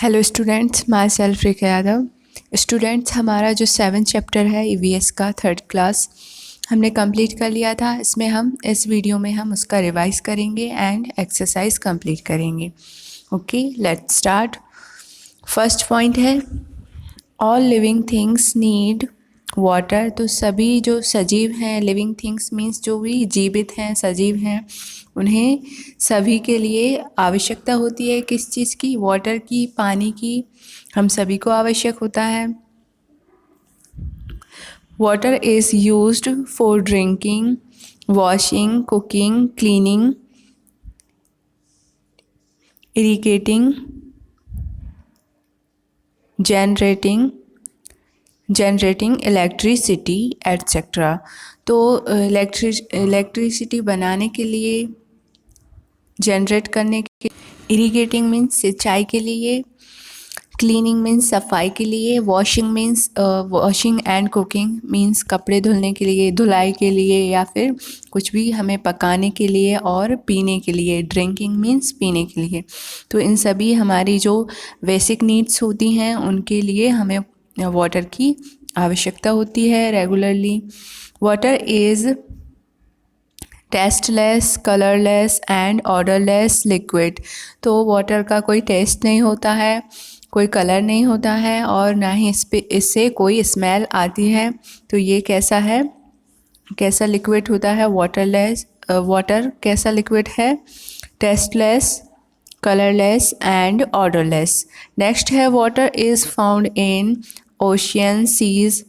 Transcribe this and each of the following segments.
Hello students, my self Rekha Yadav. Students, हमारा जो 7th chapter है ईवीएस का 3rd क्लास हमने कंप्लीट कर लिया था। इसमें हम इस वीडियो में हम उसका रिवाइज करेंगे एंड एक्सरसाइज कंप्लीट करेंगे। Okay, let's start. First point है all living things need water. तो सभी जो सजीव हैं, लिविंग थिंग्स मीन्स जो भी जीवित हैं, सजीव हैं, उन्हें सभी के लिए आवश्यकता होती है किस चीज़ की? वाटर की, पानी की। हम सभी को आवश्यक होता है। Water is used for drinking, washing, cooking, cleaning, irrigating, generating electricity etcetera. तो इलेक्ट्रिसिटी बनाने के लिए, जनरेट करने के, इरिगेटिंग मीन्स सिंचाई के लिए, क्लीनिंग मीन्स सफाई के लिए, washing means washing and cooking means कपड़े धुलने के लिए, धुलाई के लिए, या फिर कुछ भी हमें पकाने के लिए, और पीने के लिए, ड्रिंकिंग मीन्स पीने के लिए। तो इन सभी हमारी जो बेसिक नीड्स होती हैं उनके लिए हमें वाटर की आवश्यकता होती है regularly. Water is tasteless, colourless and odourless liquid. तो वाटर का कोई टेस्ट नहीं होता है, कोई कलर नहीं होता है, और ना ही इससे कोई स्मेल आती है। तो ये कैसा है, कैसा लिक्विड होता है? वाटरलेस। वाटर कैसा लिक्विड है? Tasteless, colourless and odourless. Next है water is found in ocean, seas,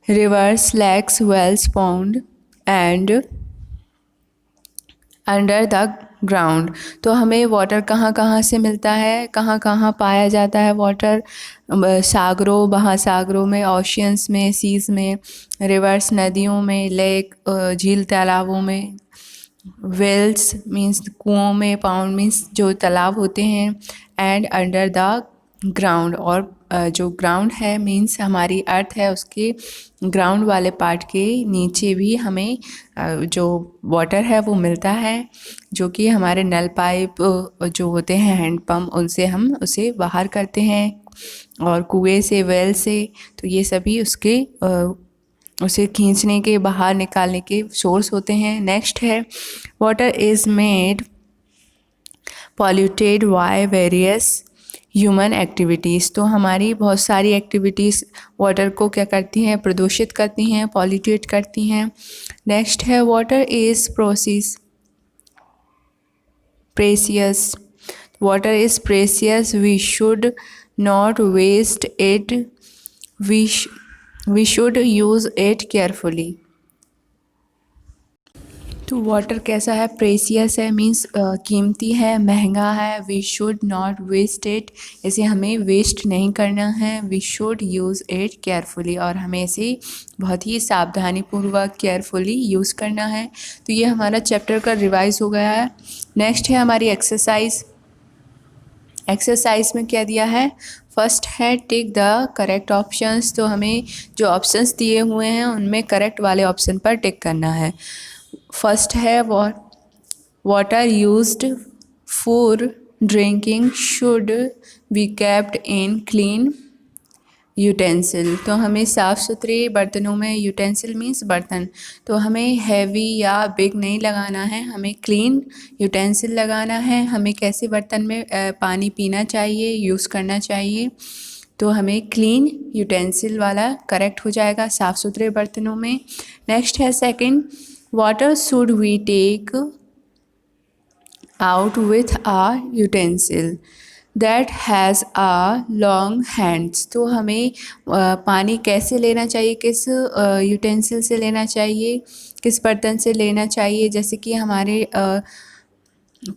rivers, lakes, wells, pond and under the ground. तो हमें वाटर कहाँ कहाँ से मिलता है, कहाँ कहाँ पाया जाता है वाटर? सागरों, महासागरों में, ओशियंस में, सीज़ में, रिवर्स नदियों में, लेक झील तालाबों में, वेल्स मीन्स कुओं में, पाउंड मीन्स जो तालाब होते हैं, एंड अंडर द ग्राउंड। और जो ग्राउंड है मीन्स हमारी अर्थ है, उसके ग्राउंड वाले पार्ट के नीचे भी हमें जो वाटर है वो मिलता है, जो कि हमारे नल पाइप जो होते हैं, हैंडपम्प, उनसे हम उसे बाहर करते हैं, और कुएं से, वेल से। तो ये सभी उसके उसे खींचने के, बाहर निकालने के सोर्स होते हैं। नेक्स्ट है water is made polluted by various human activities. तो हमारी बहुत सारी एक्टिविटीज़ वाटर को क्या करती हैं? प्रदूषित करती हैं, पॉल्यूटेट करती हैं। नेक्स्ट है water is precious. Water is precious, we should not waste it, we should use it carefully. तो वाटर कैसा है? प्रेसियस है, मीन्स कीमती है, महंगा है। We should not waste it, इसे हमें वेस्ट नहीं करना है। We should use it carefully, और हमें इसे बहुत ही सावधानीपूर्वक, केयरफुली यूज़ करना है। तो ये हमारा चैप्टर का रिवाइज हो गया है। नेक्स्ट है हमारी एक्सरसाइज। एक्सरसाइज में क्या दिया है? फर्स्ट है टिक द करेक्ट ऑप्शंस। तो हमें जो ऑप्शंस दिए हुए हैं उनमें करेक्ट वाले ऑप्शन पर टिक करना है। फर्स्ट है water used for drinking should be kept in clean utensil. तो हमें साफ़ सुथरे बर्तनों में, यूटेंसिल मीन्स बर्तन, तो हमें हैवी या बिग नहीं लगाना है, हमें क्लीन यूटेंसिल लगाना है। हमें कैसे बर्तन में पानी पीना चाहिए, यूज़ करना चाहिए? तो हमें क्लीन यूटेंसिल वाला करेक्ट हो जाएगा, साफ़ सुथरे बर्तनों में। नेक्स्ट है second, water should we take out with a utensil that has a long hands. तो हमें पानी कैसे लेना चाहिए, किस यूटेंसिल से लेना चाहिए, किस बर्तन से लेना चाहिए? जैसे कि हमारे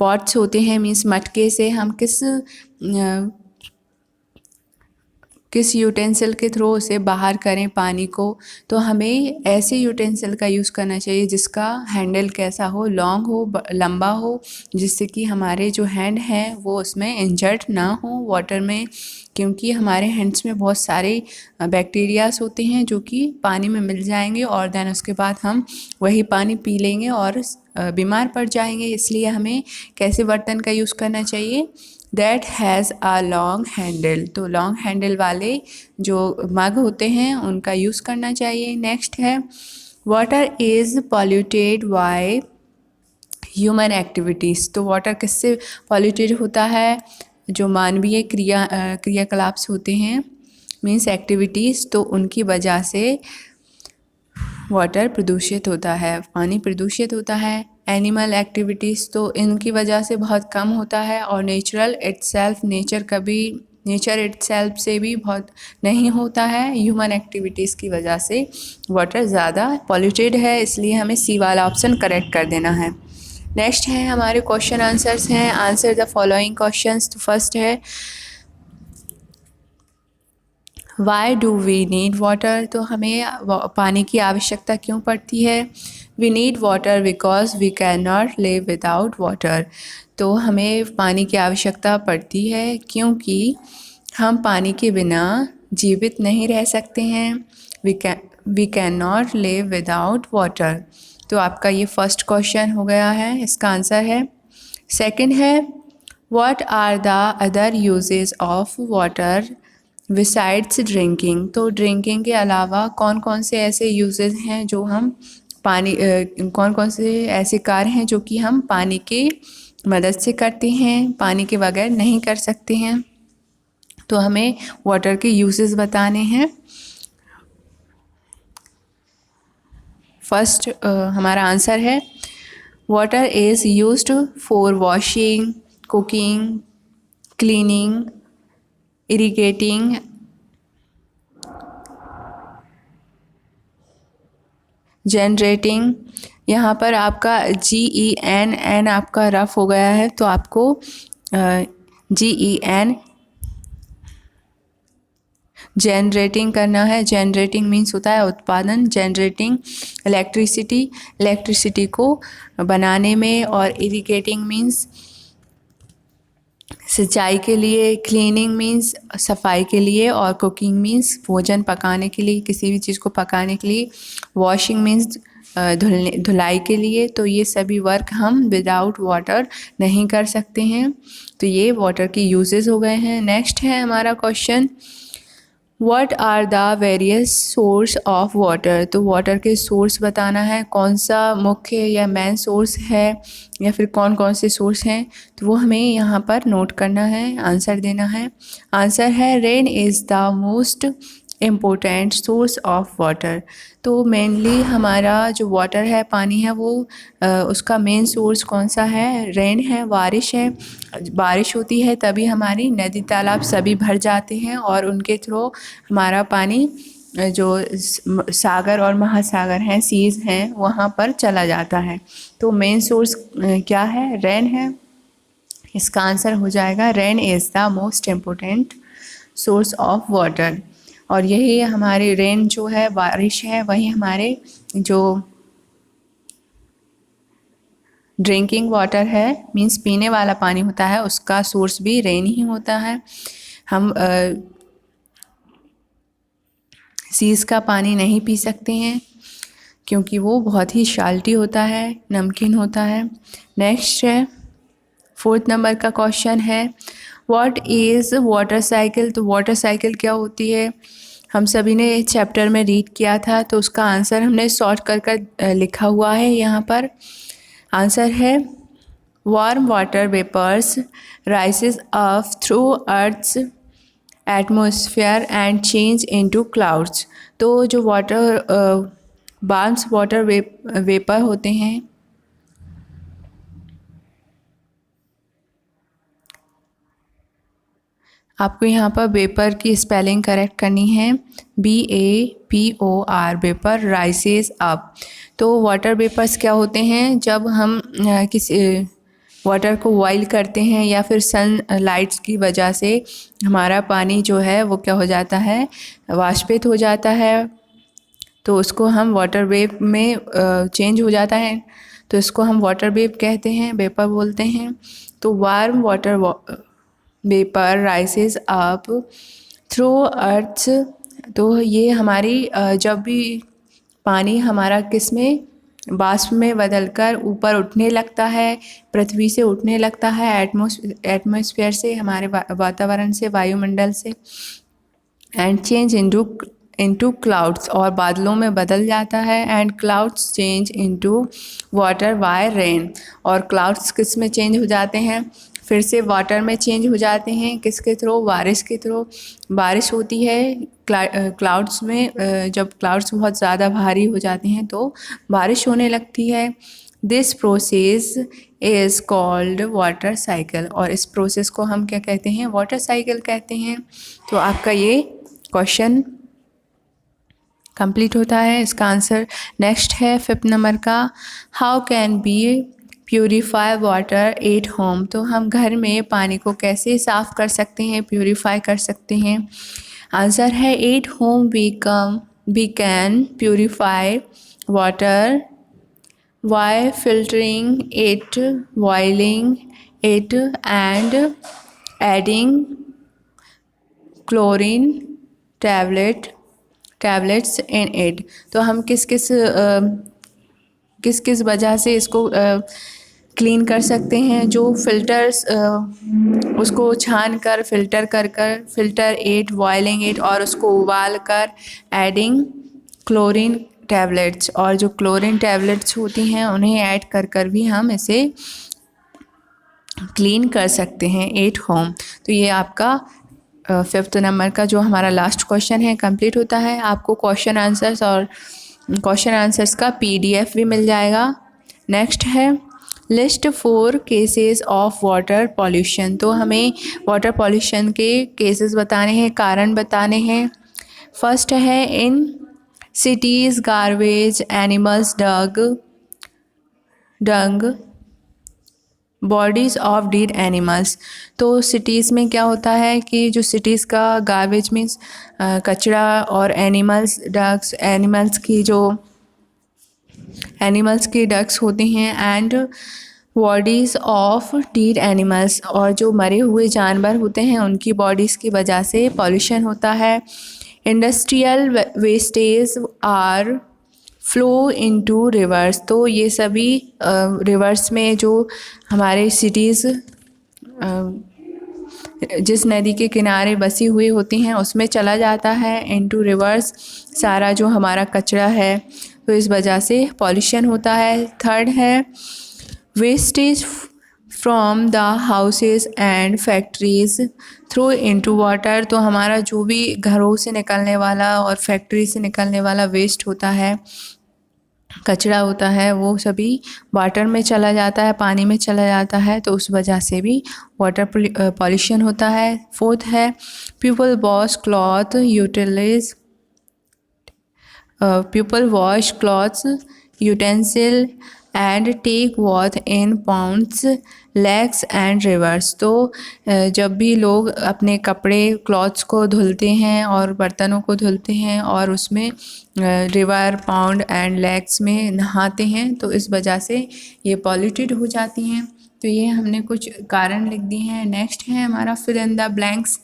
पॉट्स होते हैं, मीन्स मटके से हम किस यूटेंसिल के थ्रू उसे बाहर करें पानी को। तो हमें ऐसे यूटेंसिल का यूज़ करना चाहिए जिसका हैंडल कैसा हो, लॉन्ग हो, लंबा हो, जिससे कि हमारे जो हैंड हैं वो उसमें इंजर्ड ना हो वाटर में, क्योंकि हमारे हैंड्स में बहुत सारे बैक्टीरियाज होते हैं जो कि पानी में मिल जाएंगे, और देन उसके बाद हम वही पानी पी लेंगे और बीमार पड़ जाएंगे। इसलिए हमें कैसे बर्तन का यूज़ करना चाहिए, that has a long handle. तो लॉन्ग हैंडल वाले जो मग होते हैं उनका यूज़ करना चाहिए। नेक्स्ट है water is polluted by human activities. तो वाटर किससे पॉल्यूटेड होता है, जो मानवीय क्रियाकलाप होते हैं, मीन्स एक्टिविटीज़, तो उनकी वजह से वाटर प्रदूषित होता है, पानी प्रदूषित होता है। एनिमल एक्टिविटीज़ तो इनकी वजह से बहुत कम होता है। और नेचर इटसेल्फ से भी बहुत नहीं होता है। ह्यूमन एक्टिविटीज़ की वजह से वाटर ज़्यादा पॉल्यूटेड है, इसलिए हमें सी वाला ऑप्शन करेक्ट कर देना है। नेक्स्ट है हमारे क्वेश्चन आंसर्स हैं, आंसर द फॉलोइंग क्वेश्चंस। तो फर्स्ट है why do we need water. तो हमें पानी की आवश्यकता क्यों पड़ती है। We need water because we can not live without water. तो हमें पानी की आवश्यकता पड़ती है क्योंकि हम पानी के बिना जीवित नहीं रह सकते हैं। We can not live without water. तो आपका ये फर्स्ट क्वेश्चन हो गया है, इसका आंसर है। सेकंड है what are the other uses of water besides drinking. तो ड्रिंकिंग के अलावा कौन कौन से ऐसे यूजेस हैं जो हम कौन कौन से ऐसे कार्य हैं जो कि हम पानी की मदद से करते हैं, पानी के बगैर नहीं कर सकते हैं। तो हमें वाटर के यूजेस बताने हैं। फर्स्ट हमारा आंसर है water is used for washing, cooking, cleaning, irrigating, generating. यहाँ पर आपका GEN आपका रफ हो गया है, तो आपको GEN जनरेटिंग करना है। जनरेटिंग मीन्स होता है उत्पादन, जनरेटिंग इलेक्ट्रिसिटी को बनाने में। और इरिगेटिंग मीन्स सिंचाई के लिए, क्लीनिंग मीन्स सफाई के लिए, और कुकिंग मीन्स भोजन पकाने के लिए, किसी भी चीज़ को पकाने के लिए। वॉशिंग मीन्स धुलाई के लिए। तो ये सभी वर्क हम विदाउट वाटर नहीं कर सकते हैं। तो ये वाटर के यूजेस हो गए हैं। नेक्स्ट है हमारा question what are the various source of water. तो वाटर के सोर्स बताना है, कौन सा मुख्य या मेन सोर्स है या फिर कौन कौन से सोर्स हैं, तो वो हमें यहाँ पर नोट करना है, आंसर देना है। आंसर है rain is the most important source of water. तो मेनली हमारा जो वाटर है, पानी है, वो उसका मेन सोर्स कौन सा है, रेन है, बारिश है। बारिश होती है तभी हमारी नदी तालाब सभी भर जाते हैं और उनके थ्रू हमारा पानी जो सागर और महासागर हैं, सीज़ हैं, वहाँ पर चला जाता है। तो मेन सोर्स क्या है, रेन है। इसका आंसर हो जाएगा rain is the most important source of water. और यही हमारे रेन जो है, बारिश है, वही हमारे जो ड्रिंकिंग वाटर है, मीन्स पीने वाला पानी होता है, उसका सोर्स भी रेन ही होता है। हम सीज़ का पानी नहीं पी सकते हैं क्योंकि वो बहुत ही साल्टी होता है, नमकीन होता है। नेक्स्ट है फोर्थ नंबर का क्वेश्चन है व्हाट इज़ वाटर साइकिल। तो वाटर साइकिल क्या होती है, हम सभी ने इस चैप्टर में रीड किया था, तो उसका आंसर हमने सॉर्ट कर लिखा हुआ है यहाँ पर। आंसर है warm water vapours rises up through earth's atmosphere and change into clouds. तो जो वाटर वेपर होते हैं, आपको यहाँ पर वेपर की स्पेलिंग करेक्ट करनी है, BAPOR, वेपर राइसेस अप। तो वाटर वेपर्स क्या होते हैं, जब हम किसी वाटर को बॉईल करते हैं या फिर सन लाइट्स की वजह से हमारा पानी जो है वो क्या हो जाता है, वाष्पित हो जाता है, तो उसको हम वाटर वेव में चेंज हो जाता है, तो इसको हम वाटर वेव कहते हैं, वेपर बोलते हैं। तो warm water vapour rises up through earth's. तो ये हमारी जब भी पानी हमारा किस में बाष्प में बदलकर ऊपर उठने लगता है, पृथ्वी से उठने लगता है, एटमॉस्फेयर से, हमारे वातावरण से, वायुमंडल से, एंड चेंज इनटू क्लाउड्स, और बादलों में बदल जाता है, and clouds change into water bye rain, और क्लाउड्स किस में चेंज हो जाते हैं, फिर से वाटर में चेंज हो जाते हैं, किसके थ्रू, बारिश के थ्रू। बारिश होती है क्लाउड्स में, जब क्लाउड्स बहुत ज़्यादा भारी हो जाते हैं तो बारिश होने लगती है। This process is called water cycle, और इस प्रोसेस को हम क्या कहते हैं, वाटर साइकिल कहते हैं। तो आपका ये क्वेश्चन कंप्लीट होता है। इसका आंसर नेक्स्ट है 5th नंबर का, how can be purify water at home. तो हम घर में पानी को कैसे साफ़ कर सकते हैं, प्यूरीफाई कर सकते हैं। आंसर है at home we can purify water by filtering it, boiling it, and adding chlorine tablets in it। तो हम किस किस वजह से इसको क्लीन कर सकते हैं, जो फिल्टर्स उसको छान कर filter filter it, boiling it, और उसको उबाल कर, एडिंग क्लोरीन टैबलेट्स, और जो क्लोरीन टैबलेट्स होती हैं उन्हें ऐड कर भी हम इसे क्लीन कर सकते हैं एट होम। तो ये आपका 5th नंबर का जो हमारा लास्ट क्वेश्चन है कंप्लीट होता है। आपको क्वेश्चन आंसर्स का PDF भी मिल जाएगा। नेक्स्ट है list 4 cases of water pollution. तो हमें वाटर पॉल्यूशन के केसेस बताने हैं, कारण बताने हैं। फर्स्ट है in cities garbage animals dung bodies of dead animals. तो सिटीज़ में क्या होता है कि जो सिटीज़ का गार्बेज मीन्स कचरा, और एनिमल्स की डक्स होती हैं, and bodies of dead animals, और जो मरे हुए जानवर होते हैं उनकी बॉडीज़ की वजह से पॉल्यूशन होता है। Industrial wastage are flow into rivers. तो ये सभी रिवर्स में, जो हमारे सिटीज़ जिस नदी के किनारे बसी हुई होती हैं उसमें चला जाता है इनटू रिवर्स सारा जो हमारा कचरा है, तो इस वजह से पॉल्यूशन होता है। थर्ड है wastage from the houses and factories through into water. तो हमारा जो भी घरों से निकलने वाला और फैक्ट्री से निकलने वाला वेस्ट होता है, कचरा होता है, वो सभी वाटर में चला जाता है, पानी में चला जाता है, तो उस वजह से भी वाटर पॉल्यूशन होता है। फोर्थ है people wash clothes utensil and take bath in ponds lakes and rivers. तो जब भी लोग अपने कपड़े क्लॉथ्स को धुलते हैं और बर्तनों को धुलते हैं और उसमें रिवर, पाउंड एंड लेक्स में नहाते हैं, तो इस वजह से ये पॉल्यूटेड हो जाती हैं। तो ये हमने कुछ कारण लिख दिए हैं। नेक्स्ट है हमारा fill in the blanks.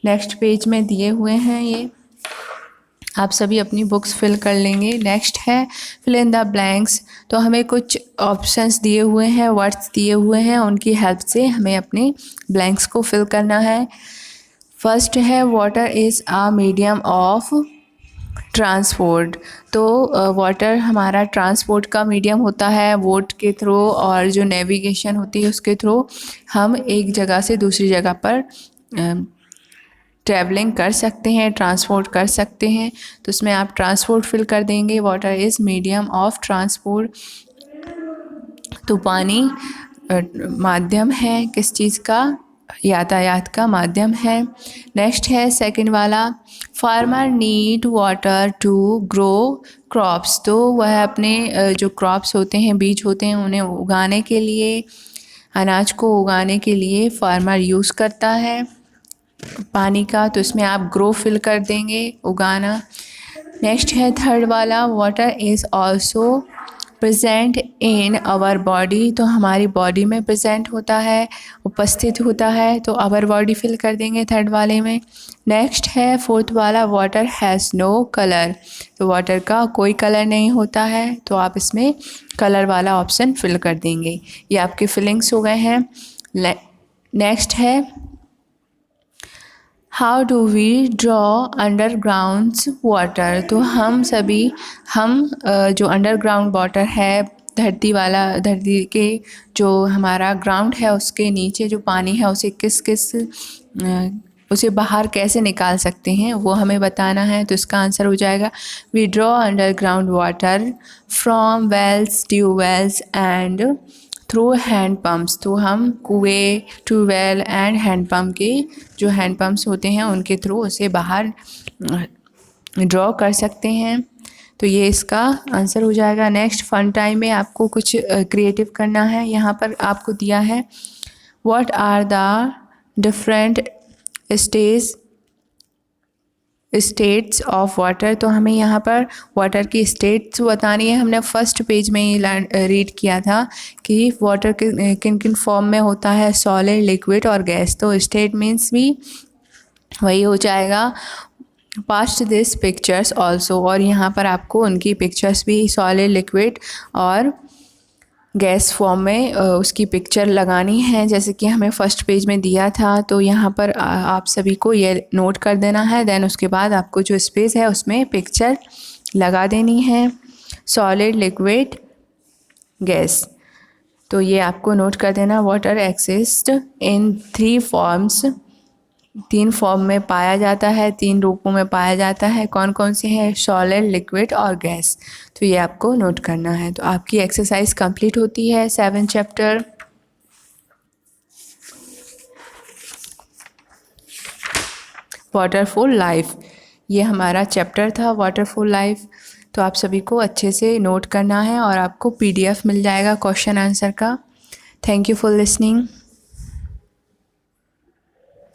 Next page में दिए हुए हैं, ये आप सभी अपनी बुक्स फिल कर लेंगे। नेक्स्ट है फिल इन द ब्लैंक्स। तो हमें कुछ ऑप्शंस दिए हुए हैं, वर्ड्स दिए हुए हैं, उनकी हेल्प से हमें अपने ब्लैंक्स को फिल करना है। फर्स्ट है water is a medium of transport. तो वाटर हमारा ट्रांसपोर्ट का मीडियम होता है, बोट के थ्रू और जो नेविगेशन होती है उसके थ्रू हम एक जगह से दूसरी जगह पर ट्रैवलिंग कर सकते हैं, ट्रांसपोर्ट कर सकते हैं। तो उसमें आप ट्रांसपोर्ट फिल कर देंगे, water is medium of transport. तो पानी माध्यम है किस चीज़ का, यातायात का माध्यम है। नेक्स्ट है सेकंड वाला farmer need water to grow crops. तो वह अपने जो क्रॉप्स होते हैं, बीज होते हैं, उन्हें उगाने के लिए, अनाज को उगाने के लिए फार्मर यूज़ करता है पानी का। तो इसमें आप ग्रो फिल कर देंगे, उगाना। नेक्स्ट है थर्ड वाला water is also present in our body, तो हमारी बॉडी में प्रेजेंट होता है, उपस्थित होता है, तो आवर बॉडी फिल कर देंगे थर्ड वाले में। नेक्स्ट है फोर्थ वाला, वाटर हैज़ नो कलर, तो वाटर का कोई कलर नहीं होता है, तो आप इसमें कलर वाला ऑप्शन फिल कर देंगे। ये आपके फिलिंग्स हो गए हैं। नेक्स्ट है how do we draw underground water, तो हम जो अंडरग्राउंड वाटर है, धरती के जो हमारा ग्राउंड है उसके नीचे जो पानी है उसे बाहर कैसे निकाल सकते हैं वो हमें बताना है। तो इसका आंसर हो जाएगा we draw underground water from wells, tubewells and through hand pumps, तो हम कुएँ, ट्यूबवेल एंड हैंड पम्प के जो हैंड पम्प्स होते हैं उनके थ्रू उसे बाहर ड्रॉ कर सकते हैं। तो ये इसका आंसर हो जाएगा। नेक्स्ट फन टाइम में आपको कुछ क्रिएटिव करना है। यहाँ पर आपको दिया है what are the different states of water, तो हमें यहाँ पर वाटर की स्टेट्स बतानी है। हमने फर्स्ट पेज में ही रीड किया था कि वाटर किन किन फॉर्म में होता है, सॉलिड, लिक्विड और गैस, तो स्टेट मीन्स भी वही हो जाएगा। पास्ट दिस पिक्चर्स ऑल्सो, और यहाँ पर आपको उनकी पिक्चर्स भी सॉलिड, लिक्विड और गैस फॉर्म में उसकी पिक्चर लगानी है, जैसे कि हमें फर्स्ट पेज में दिया था। तो यहाँ पर आप सभी को ये नोट कर देना है। देन उसके बाद आपको जो स्पेस है उसमें पिक्चर लगा देनी है, सॉलिड, लिक्विड, गैस। तो ये आपको नोट कर देना। वाटर एक्सिस्ट इन 3 फॉर्म्स, 3 फॉर्म में पाया जाता है, 3 रूपों में पाया जाता है। कौन कौन से हैं? सॉलिड, लिक्विड और गैस। तो ये आपको नोट करना है। तो आपकी एक्सरसाइज कंप्लीट होती है 7 चैप्टर। वाटर फॉर लाइफ, ये हमारा चैप्टर था वाटर फॉर लाइफ। तो आप सभी को अच्छे से नोट करना है और आपको PDF मिल जाएगा क्वेश्चन आंसर का। Thank you for listening.